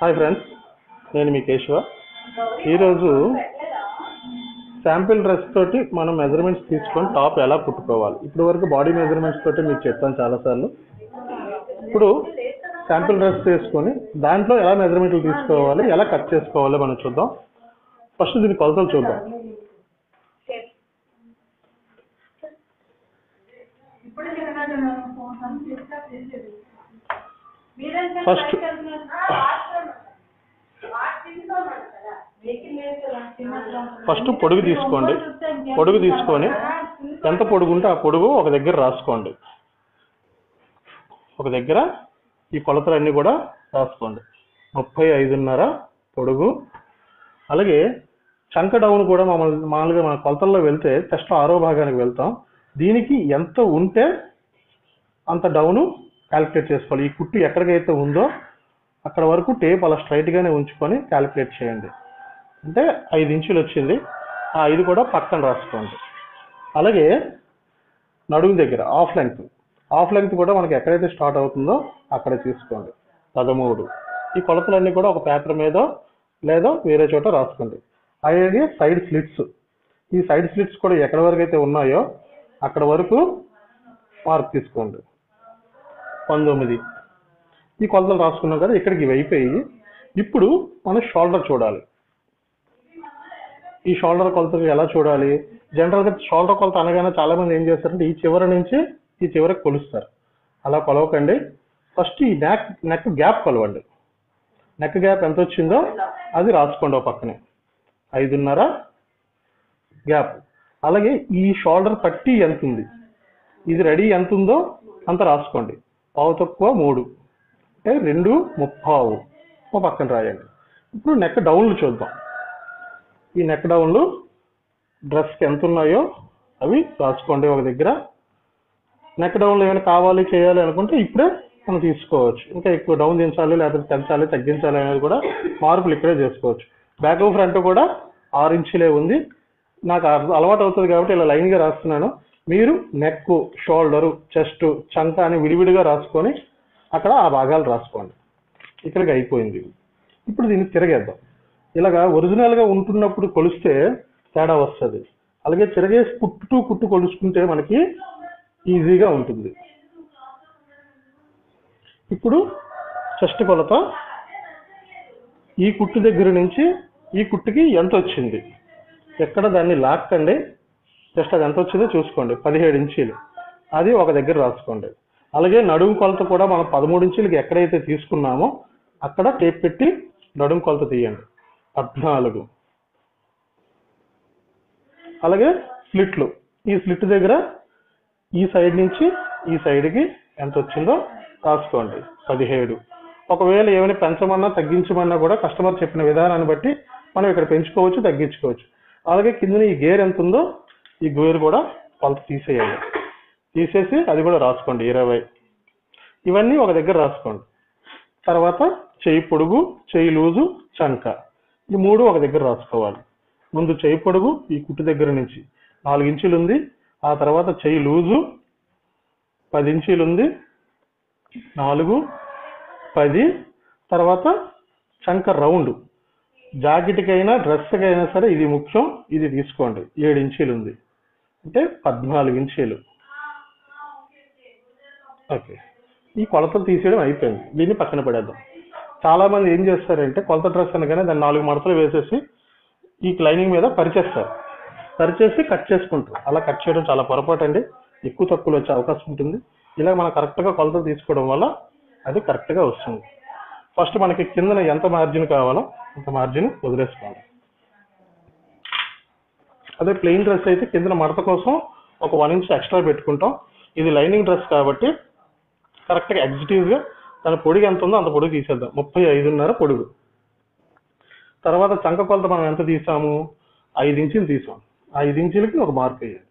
Hi friends, నేను మీ కేశవ. ఈరోజు sample dress తోటి మనం మెజర్మెంట్స్ తీసుకొని టాప్ ఎలా కుట్టుకోవాలి. ఇప్పుడు వరకు బాడీ మెజర్మెంట్స్ తోటి మీకు చెప్పాను చాలాసార్లు. ఇప్పుడు శాంపిల్ డ్రెస్ తీసుకొని దాంట్లో ఎలా మెజర్మెంట్లు తీసుకోవాలి, ఎలా కట్ చేసుకోవాలో మనం చూద్దాం. ఫస్ట్ దీని కొలతలు చూద్దాం. ఫస్ట్ పొడుగు తీసుకోండి. పొడుగు తీసుకొని ఎంత పొడుగు ఉంటే ఆ పొడుగు ఒక దగ్గర రాసుకోండి. ఒక దగ్గర ఈ కొలతలన్నీ కూడా రాసుకోండి. 35.5 పొడుగు. అలాగే చంక డౌన్ కూడా మామూలుగా మన కొలతల్లో వెళ్తే చెస్ట్ 6వ భాగానికి వెళ్తాం. దీనికి ఎంత ఉంటే అంత డౌను క్యాలిక్యులేట్ చేసుకోవాలి. ఈ కుట్టు ఎక్కడికైతే ఉందో అక్కడ వరకు టేప్ అలా స్ట్రైట్గానే ఉంచుకొని క్యాలిక్యులేట్ చేయండి. అంటే 5 ఇంచులు వచ్చింది. ఆ 5 కూడా పక్కన రాసుకోండి. అలాగే నడుము దగ్గర హాఫ్ లెంగ్త్ కూడా మనకి ఎక్కడైతే స్టార్ట్ అవుతుందో అక్కడ తీసుకోండి. 13. ఈ కొలతలన్నీ కూడా ఒక పేపర్ మీద లేదా వేరే చోట రాసుకోండి. అలాగే సైడ్ స్లిట్స్, ఈ సైడ్ స్లిట్స్ కూడా ఎక్కడ వరకు అయితే ఉన్నాయో అక్కడ వరకు మార్క్ తీసుకోండి. 19. ఈ కొలతలు రాసుకున్నాం కదా, ఇక్కడికి ఇవి అయిపోయి ఇప్పుడు మనం షోల్డర్ చూడాలి. ఈ షోల్డర్ కొలతలు ఎలా చూడాలి? జనరల్గా షోల్డర్ కొలత అనగానే చాలా మంది ఏం చేస్తారంటే ఈ చివరి నుంచి ఈ చివరికి కొలుస్తారు. అలా కొలవకండి. ఫస్ట్ ఈ నెక్ గ్యాప్ కొలవండి. నెక్ గ్యాప్ ఎంత వచ్చిందో అది రాసుకోండి. ఒక పక్కనే 5.5 గ్యాప్. అలాగే ఈ షోల్డర్ పట్టి ఎంత ఉంది, ఇది రెడీ ఎంత ఉందో అంత రాసుకోండి. 3 అంటే 2.30 ఒక పక్కన రాయండి. ఇప్పుడు నెక్ డౌన్లు చూద్దాం. ఈ నెక్ డౌన్లు డ్రెస్కి ఎంత ఉన్నాయో అవి రాసుకోండి ఒక దగ్గర. నెక్ డౌన్లు ఏమైనా కావాలి చేయాలి అనుకుంటే ఇప్పుడే మనం తీసుకోవచ్చు. ఇంకా ఎక్కువ డౌన్ దించాలి లేకపోతే పెంచాలి తగ్గించాలి అనేది కూడా మార్పులు ఇక్కడే చేసుకోవచ్చు. బ్యాక్ ఫ్రంట్ కూడా 6 ఇంచులే ఉంది. నాకు అలవాటు అవుతుంది కాబట్టి ఇలా లైన్గా రాస్తున్నాను. మీరు నెక్, షోల్డరు, చెస్ట్, చంక అని విడివిడిగా రాసుకొని అక్కడ ఆ భాగాలు రాసుకోండి. ఇక్కడికి అయిపోయింది. ఇప్పుడు దీన్ని తిరగేద్దాం. ఇలాగా ఒరిజినల్గా ఉంటున్నప్పుడు కొలిస్తే తేడా వస్తుంది. అలాగే తిరగేసి కుట్టు కొలుసుకుంటే మనకి ఈజీగా ఉంటుంది. ఇప్పుడు చెస్ట్ కొలత ఈ కుట్టు దగ్గర నుంచి ఈ కుట్టుకి ఎంత వచ్చింది, ఎక్కడ దాన్ని లాక్కండి. జస్ట్ అది ఎంత వచ్చిందో చూసుకోండి. 17 ఇంచీలు అది ఒక దగ్గర రాసుకోండి. అలాగే నడుము కొలత కూడా మనం 13 ఇంచులకి ఎక్కడైతే తీసుకున్నామో అక్కడ టేప్ పెట్టి నడుము కొలత తీయండి. 14. అలాగే స్లిట్లు, ఈ స్లిట్ దగ్గర ఈ సైడ్ నుంచి ఈ సైడ్కి ఎంత వచ్చిందో రాసుకోండి. 17. ఒకవేళ ఏమైనా పెంచమన్నా తగ్గించమన్నా కూడా కస్టమర్ చెప్పిన విధానాన్ని బట్టి మనం ఇక్కడ పెంచుకోవచ్చు తగ్గించుకోవచ్చు. అలాగే కింద ఈ గేర్ ఎంత ఉందో ఈ గేర్ కూడా కొలత తీసేయండి. తీసేసి అది కూడా రాసుకోండి. 20. ఇవన్నీ ఒక దగ్గర రాసుకోండి. తర్వాత చెయ్యి పొడుగు, చెయ్యి లూజు, చంక, ఈ 3 ఒక దగ్గర రాసుకోవాలి. ముందు చెయ్యి పొడుగు ఈ కుట్టు దగ్గర నుంచి 4 ఇంచులు ఉంది. ఆ తర్వాత చెయ్యి లూజు 10 ఇంచులు ఉంది. 4, 10. తర్వాత చంక రౌండ్, జాకెట్కైనా డ్రెస్కి అయినా సరే ఇది ముఖ్యం. ఇది తీసుకోండి. 7 ఇంచులు ఉంది అంటే 14 ఇంచులు. ఓకే, ఈ కొలతలు తీసేయడం అయిపోయింది. దీన్ని పక్కన పడేద్దాం. చాలా మంది ఏం చేస్తారంటే కొలత డ్రెస్ అనగానే దాన్ని 4 మడతలు వేసేసి ఈ లైనింగ్ మీద పరిచేసి కట్ చేసుకుంటారు. అలా కట్ చేయడం చాలా పొరపాటు అండి. ఎక్కువ తక్కువలు వచ్చే అవకాశం ఉంటుంది. ఇలా మనం కరెక్ట్గా కొలతలు తీసుకోవడం వల్ల అది కరెక్ట్గా వస్తుంది. ఫస్ట్ మనకి కిందన ఎంత మార్జిన్ కావాలో అంత మార్జిన్ వదిలేసుకోవాలి. అదే ప్లెయిన్ డ్రెస్ అయితే కిందన మడత కోసం ఒక 1 ఇంచ్ ఎక్స్ట్రా పెట్టుకుంటాం. ఇది లైనింగ్ డ్రెస్ కాబట్టి కరెక్ట్గా ఎగ్జిక్యూటివ్గా దాని పొడుగు ఎంత ఉందో అంత పొడుగు తీసేద్దాం. 35.5 పొడుగు. తర్వాత చంక కొలత మనం ఎంత తీసాము? 5 ఇంచులు తీసాం. 5 ఇంచులకి ఒక మార్క్ వేయండి.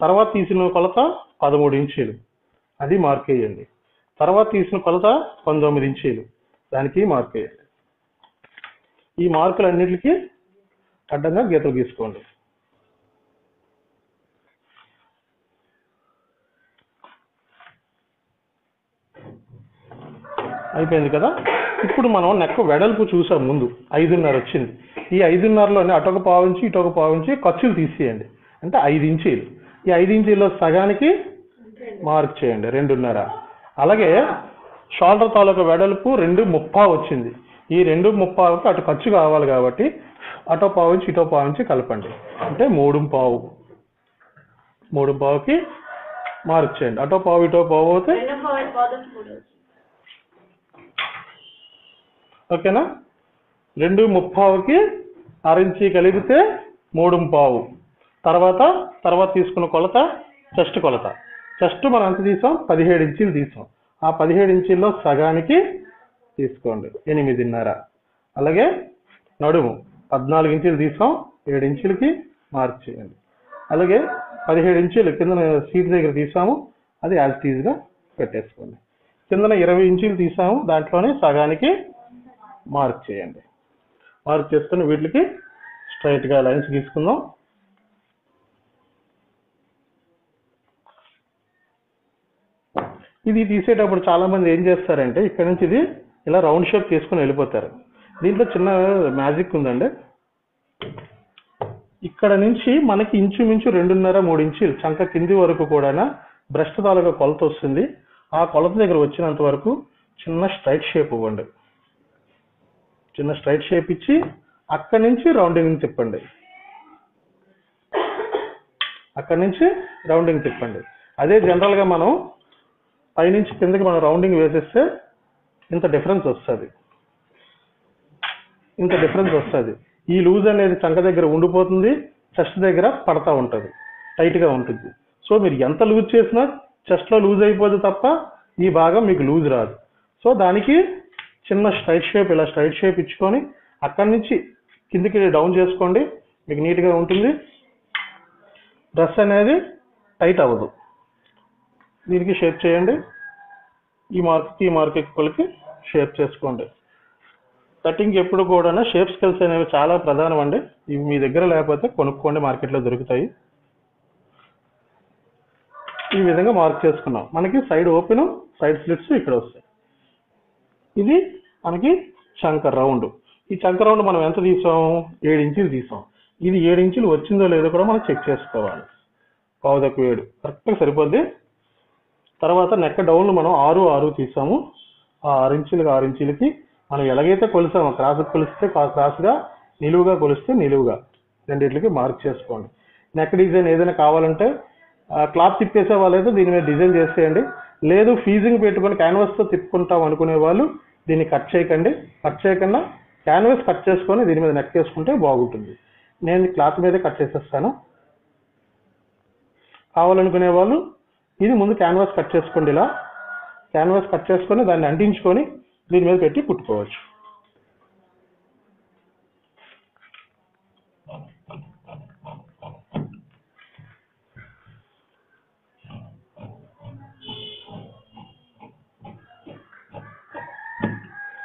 తర్వాత తీసిన కొలత 13 ఇంచులు, అది మార్క్ వేయండి. తర్వాత తీసిన కొలత 19 ఇంచులు, దానికి మార్క్ వేయండి. ఈ మార్కులన్నిటికీ అడ్డంగా గీతలు గీసుకోండి. అయిపోయింది కదా. ఇప్పుడు మనం నెక్ వెడల్పు చూసాం ముందు 5.5 వచ్చింది. ఈ 5.5లోనే అటొక పావు ఇంచి ఇటొక పావు ఇంచి ఖర్చులు తీసేయండి, అంటే 5 ఇంచీలు. ఈ 5 ఇంచీల్లో సగానికి మార్క్ చేయండి 2.5. అలాగే షోల్డర్ తాలూకా వెడల్పు 2.30 వచ్చింది. ఈ 2.30కి అటు ఖర్చు కావాలి కాబట్టి అటో పావు ఇంచి ఇటో పావు ఇంచి కలపండి, అంటే 3.5. 3.5కి మార్క్ చేయండి. అటో పావు ఇటో పావు అవుతే ఓకేనా. 2.30కి 1/2 ఇంచి కలిపితే 3.5. తర్వాత తీసుకున్న కొలత చెస్ట్ కొలత. చెస్ట్ మనం ఎంత తీసాం? 17 ఇంచీలు తీసాం. ఆ 17 ఇంచీల్లో సగానికి తీసుకోండి 8.5. అలాగే నడుము 14 ఇంచీలు తీసాం, 7 ఇంచీలకి మార్క్ చేయండి. అలాగే 17 ఇంచీలు కింద సీట్ దగ్గర తీసాము, అది యాజ్ టీజ్గా పెట్టేసుకోండి. కిందన 20 ఇంచీలు తీసాము, దాంట్లోనే సగానికి మార్క్ చేయండి. మార్క్ చేసుకుని వీటికి స్ట్రైట్గా లైన్స్ గీసుకుందాం. ఇది తీసేటప్పుడు చాలా మంది ఏం చేస్తారంటే ఇక్కడ నుంచి ఇది ఇలా రౌండ్ షేప్ తీసుకుని వెళ్ళిపోతారు. దీంట్లో చిన్న మ్యాజిక్ ఉందండి. ఇక్కడ నుంచి మనకి ఇంచుమించు 2.5-3 ఇంచీలు చంక కింది వరకు కూడా బ్రెస్ట్ తాలూకా కొలత వస్తుంది. ఆ కొలత దగ్గర వచ్చినంత వరకు చిన్న స్ట్రైట్ షేప్ ఇవ్వండి. చిన్న స్ట్రైట్ షేప్ ఇచ్చి అక్కడి నుంచి రౌండింగ్ తిప్పండి. అదే జనరల్గా మనం పైనుంచి కిందకి మనం రౌండింగ్ వేసేస్తే ఇంత డిఫరెన్స్ వస్తుంది. ఈ లూజ్ అనేది చంక దగ్గర ఉండిపోతుంది, చెస్ట్ దగ్గర పడతా ఉంటుంది, టైట్గా ఉంటుంది. సో మీరు ఎంత లూజ్ చేసినా చెస్ట్లో లూజ్ అయిపోదు తప్ప ఈ భాగం మీకు లూజ్ రాదు. సో దానికి చిన్న స్ట్రైట్ షేప్ ఇచ్చుకొని అక్కడి నుంచి కిందికి డౌన్ చేసుకోండి, మీకు నీట్గా ఉంటుంది. డ్రెస్ అనేది టైట్ అవ్వదు. దీనికి షేప్ చేయండి. ఈ మార్క్ ఈక్వల్కి షేప్ చేసుకోండి. కటింగ్ ఎప్పుడు కూడా షేప్ స్కిల్స్ అనేవి చాలా ప్రధానం అండి. ఇవి మీ దగ్గర లేకపోతే కొనుక్కోండి, మార్కెట్లో దొరుకుతాయి. ఈ విధంగా మార్క్ చేసుకున్నాం. మనకి సైడ్ ఓపెన్, సైడ్ స్లిట్స్ ఇక్కడ వస్తాయి. ఇది మనకి చంక రౌండ్. ఈ చంక రౌండ్ మనం ఎంత తీసాం? 7 ఇంచీలు తీసాం. ఇది 7 ఇంచీలు వచ్చిందో లేదో కూడా మనం చెక్ చేసుకోవాలి. 7.5 కరెక్ట్గా సరిపోద్ది. తర్వాత నెక్ డౌన్లో మనం 6 తీసాము. ఆ 6 ఇంచీలకి మనం ఎలాగైతే కొలిసామో క్రాస్కి కొలిస్తే క్రాస్గా, నిలువుగా కొలిస్తే నిలువుగా, రెండింటికి మార్క్ చేసుకోండి. నెక్ డిజైన్ ఏదైనా కావాలంటే క్లాత్ తిప్పేసే వాళ్ళైతే దీని మీద డిజైన్ చేసేయండి. లేదు ఫీజింగ్ పెట్టుకొని క్యాన్వాస్తో తిప్పుకుంటాం అనుకునే వాళ్ళు దీన్ని కట్ చేయకుండా క్యాన్వాస్ కట్ చేసుకొని దీని మీద నెక్ చేసుకుంటే బాగుంటుంది. నేను క్లాత్ మీదే కట్ చేసేస్తాను. కావాలనుకునే వాళ్ళు ఇది ముందు క్యాన్వాస్ కట్ చేసుకోండి. ఇలా క్యాన్వాస్ కట్ చేసుకొని దాన్ని అంటించుకొని దీని మీద పెట్టి కుట్టుకోవచ్చు.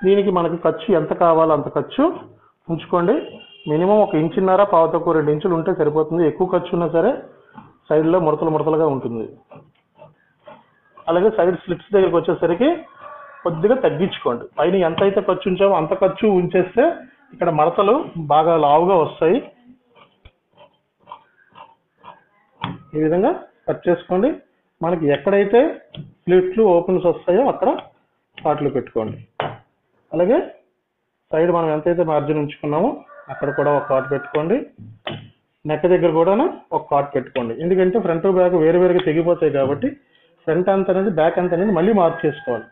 దీనికి మనకి ఖర్చు ఎంత కావాలో అంత ఖర్చు ఉంచుకోండి. మినిమం 1.5 ఇంచు, 2 ఇంచులు ఉంటే సరిపోతుంది. ఎక్కువ ఖర్చు ఉన్నా సరే సైడ్లో ముడతలుగా ఉంటుంది. అలాగే సైడ్ స్లిట్స్ దగ్గరికి వచ్చేసరికి కొద్దిగా తగ్గించుకోండి. పైన ఎంత అయితే ఖర్చు ఉంచామో అంత ఖర్చు ఉంచేస్తే ఇక్కడ మడతలు బాగా లావుగా వస్తాయి. ఈ విధంగా కట్ చేసుకోండి. మనకి ఎక్కడైతే స్లిట్లు ఓపెన్స్ వస్తాయో అక్కడ కాట్లు పెట్టుకోండి. అలాగే సైడ్ మనం ఎంతైతే మార్జిన్ ఉంచుకున్నామో అక్కడ కూడా ఒక కాట్ పెట్టుకోండి. నెక్ దగ్గర కూడా ఒక కాట్ పెట్టుకోండి. ఎందుకంటే ఫ్రంట్ బ్యాక్ వేరువేరుగా తెగిపోతాయి కాబట్టి ఫ్రంట్ అంత అనేది బ్యాక్ అంత అనేది మళ్ళీ మార్క్ చేసుకోవాలి.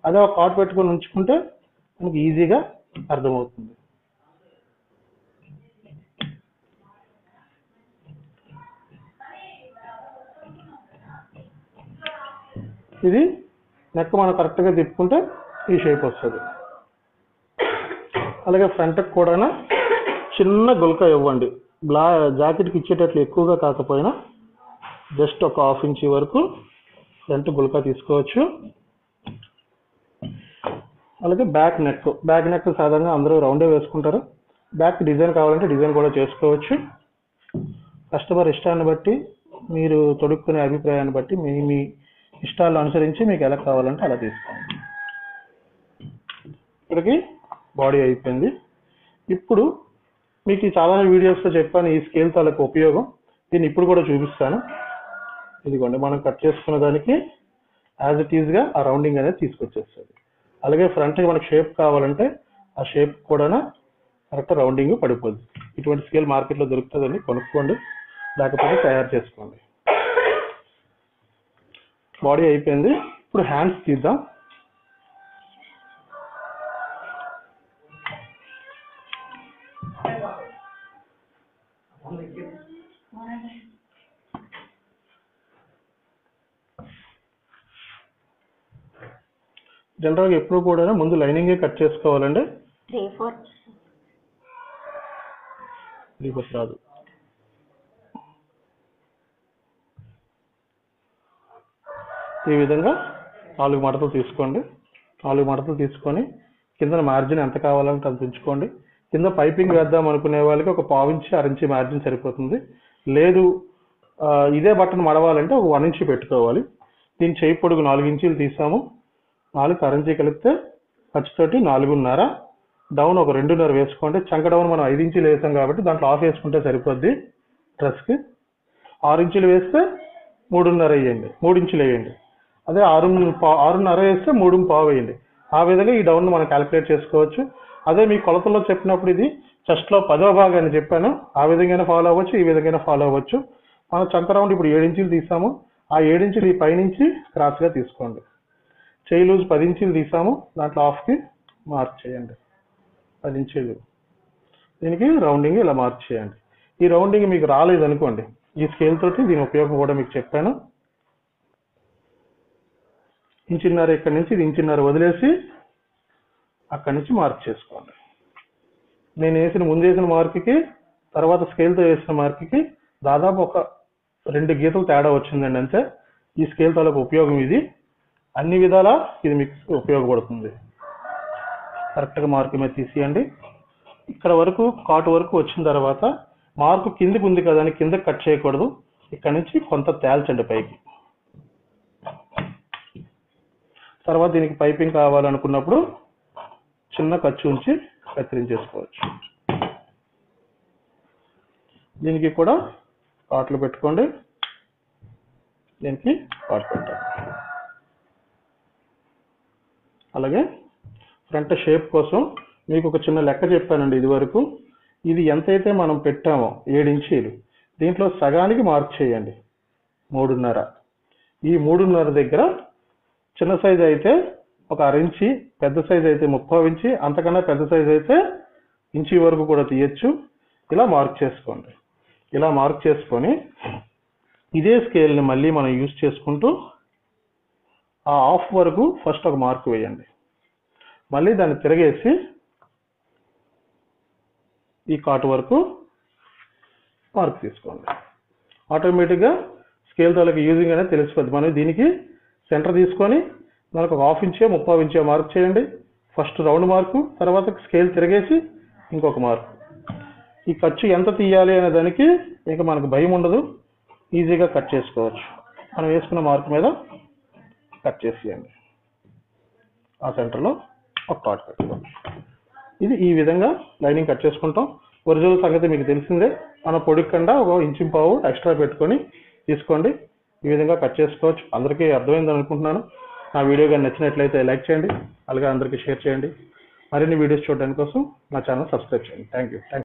అదే ఒక కాట్ పెట్టుకొని ఉంచుకుంటే మనకి ఈజీగా అర్థమవుతుంది. ఇది నెక్ మనం కరెక్ట్గా తిప్పుకుంటే ఈ షేప్ వస్తుంది. అలాగే ఫ్రంట్కి కూడా చిన్న గుల్క ఇవ్వండి. జాకెట్కి ఇచ్చేటట్లు ఎక్కువగా కాకపోయినా జస్ట్ ఒక 1/2 ఇంచ్ వరకు ఫ్రంట్ గుల్క తీసుకోవచ్చు. అలాగే బ్యాక్ నెక్ సాధారణంగా అందరూ రౌండే వేసుకుంటారు. బ్యాక్ డిజైన్ కావాలంటే డిజైన్ కూడా చేసుకోవచ్చు. కస్టమర్ ఇష్టాన్ని బట్టి, మీరు తొడుక్కునే అభిప్రాయాన్ని బట్టి మీ ఇష్టాలను అనుసరించి మీకు ఎలా కావాలంటే అలా తీసుకోండి. ఇక్కడికి బాడీ అయిపోయింది. ఇప్పుడు మీకు ఈ చాలా వీడియోస్లో చెప్పాను ఈ స్కేల్ తాలూకు ఉపయోగం. దీన్ని ఇప్పుడు కూడా చూపిస్తాను. ఇదిగోండి, మనం కట్ చేసుకున్న దానికి యాజ్ ఇట్ ఈజ్గా ఆ రౌండింగ్ అనేది తీసుకొచ్చేస్తుంది. అలాగే ఫ్రంట్కి మనకు షేప్ కావాలంటే ఆ షేప్ కూడా కరెక్ట్ రౌండింగ్ పడిపోద్ది. ఇటువంటి స్కేల్ మార్కెట్లో దొరుకుతుందండి, కొనుక్కోండి, లేకపోతే తయారు చేసుకోండి. బాడీ అయిపోయింది. ఇప్పుడు హ్యాండ్స్ తీద్దాం. జనరల్గా ఎప్పుడు కూడా ముందు లైనింగే కట్ చేసుకోవాలండి. 3/4 రాదు. ఈ విధంగా 4 మడతలు తీసుకోండి. 4 మడతలు తీసుకొని కింద మార్జిన్ ఎంత కావాలంటే అంత ఉంచుకోండి. కింద పైపింగ్ వేద్దాం అనుకునే వాళ్ళకి ఒక 1/4 ఇంచ్ 1/2 ఇంచ్ మార్జిన్ సరిపోతుంది. లేదు ఇదే బటన్ మడవాలంటే ఒక 1 ఇంచ్ పెట్టుకోవాలి. దీని చేయి పొడుగు 4 ఇంచీలు తీసాము. 4 కరెన్సీ కలిపితే ఖర్చుతోటి 4.5. డౌన్ ఒక 2.5 వేసుకోండి. చంక డౌన్ మనం 5 ఇంచీలు వేసాం కాబట్టి దాంట్లో ఆఫ్ వేసుకుంటే సరిపోద్ది. డ్రెస్కి 6 ఇంచులు వేస్తే 3.5 వేయండి, 3 ఇంచులు వేయండి. అదే 6.5 వేస్తే 3.5 వేయండి. ఆ విధంగా ఈ డౌన్ మనం క్యాలిక్యులేట్ చేసుకోవచ్చు. అదే మీ కొలతల్లో చెప్పినప్పుడు ఇది చెస్ట్లో 10వ భాగాన్ని చెప్పాను, ఆ విధంగానే ఫాలో అవ్వచ్చు, ఈ విధంగానే ఫాలో అవ్వచ్చు. మనం చంక రౌండ్ ఇప్పుడు 7 ఇంచులు తీసాము. ఆ 7 ఇంచులు ఈ పైనుంచి క్రాస్గా తీసుకోండి. చేయి లూజ్ 10 ఇంచులు తీసాము, దాంట్లో హాఫ్కి మార్క్ చేయండి. 10 ఇంచులు దీనికి రౌండింగ్ ఇలా మార్క్ చేయండి. ఈ రౌండింగ్ మీకు రాలేదనుకోండి, ఈ స్కేల్ తోటి దీని ఉపయోగం కూడా మీకు చెప్పాను. ఇంచున్నర ఇక్కడి నుంచి ఇది ఇంచున్నర వదిలేసి అక్కడి నుంచి మార్క్ చేసుకోండి. నేను ముందు వేసిన మార్క్కి తర్వాత స్కేల్తో వేసిన మార్క్కి దాదాపు ఒక 2 గీతలు తేడా వచ్చిందండి అంతే. ఈ స్కేల్ తాలూకు ఉపయోగం ఇది. అన్ని విధాలా ఇది మీకు ఉపయోగపడుతుంది. కరెక్ట్గా మార్క్ మీద తీసేయండి. ఇక్కడ వరకు కాటు వరకు వచ్చిన తర్వాత మార్కు కిందికి ఉంది కదా అని కిందకి కట్ చేయకూడదు. ఇక్కడ నుంచి కొంత తేల్చండి పైకి. తర్వాత దీనికి పైపింగ్ కావాలనుకున్నప్పుడు చిన్న ఖర్చు ఉంచి కత్తిరించేసుకోవచ్చు. దీనికి కూడా కాట్లు పెట్టుకోండి, దీనికి కాటు పెట్టండి. అలాగే ఫ్రంట్ షేప్ కోసం మీకు ఒక చిన్న లెక్క చెప్పానండి ఇది వరకు. ఇది ఎంతైతే మనం పెట్టామో 7 ఇంచీలు, దీంట్లో సగానికి మార్క్ చేయండి 3.5. ఈ 3.5 దగ్గర చిన్న సైజు అయితే ఒక 1/2 ఇంచి, పెద్ద సైజు అయితే 3/4 ఇంచి, అంతకన్నా పెద్ద సైజు అయితే ఇంచి వరకు కూడా తీయచ్చు. ఇలా మార్క్ చేసుకోండి. ఇలా మార్క్ చేసుకొని ఇదే స్కేల్ని మళ్ళీ మనం యూజ్ చేసుకుంటూ ఆ హాఫ్ వరకు ఫస్ట్ ఒక మార్క్ వేయండి. మళ్ళీ దాన్ని తిరగేసి ఈ కాటు వరకు మార్క్ తీసుకోండి. ఆటోమేటిక్గా స్కేల్ తాలూకు యూజింగ్ అనేది తెలిసిపోద్ది. మనం దీనికి సెంటర్ తీసుకొని మనకు ఒక 1/2 ఇంచో 3/4 ఇంచో మార్క్ చేయండి. ఫస్ట్ రౌండ్ మార్కు, తర్వాత స్కేల్ తిరగేసి ఇంకొక మార్కు. ఈ ఖర్చు ఎంత తీయాలి అనే దానికి ఇంకా మనకు భయం ఉండదు, ఈజీగా కట్ చేసుకోవచ్చు. మనం వేసుకున్న మార్క్ మీద కట్ చేసేయండి. ఆ సెంటర్లో ఒక కాట్ పెట్టుకోండి. ఇది ఈ విధంగా లైనింగ్ కట్ చేసుకుంటాం. ఒరిజినల్ సంగతి మీకు తెలిసిందే. మనం పొడికకుండా ఒక 1.5 ఇంచ్ ఎక్స్ట్రా పెట్టుకొని తీసుకోండి. ఈ విధంగా కట్ చేసుకోవచ్చు. అందరికీ అర్థమైందని అనుకుంటున్నాను. నా వీడియో కానీ నచ్చినట్లయితే లైక్ చేయండి, అలాగే అందరికీ షేర్ చేయండి. మరిన్ని వీడియోస్ చూడడానికి కోసం నా ఛానల్ సబ్స్క్రైబ్ చేయండి. Thank you.